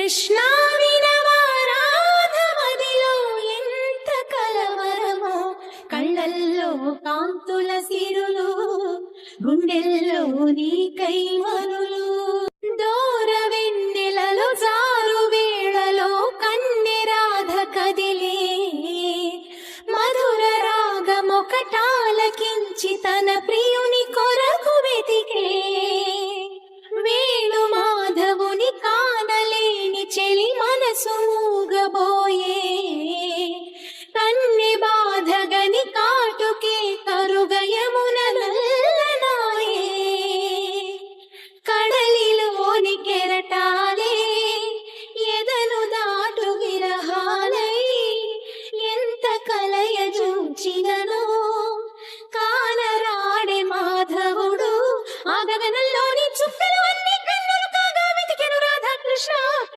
కృష్ణా వినవారాధమదిలో ఎంత కలవరమో, కళ్ళల్లో కాంతుల సిరులు, గుండెల్లో నీకై మరులు. దూర వెన్నెలలో జారు వేళలో కన్నెరాధ కదిలే, మధుర రాగమొకటాలకించి తన ప్రియుని కొరకు వెతికే. వేణు మాధవుని కానలేని చెలి మనసు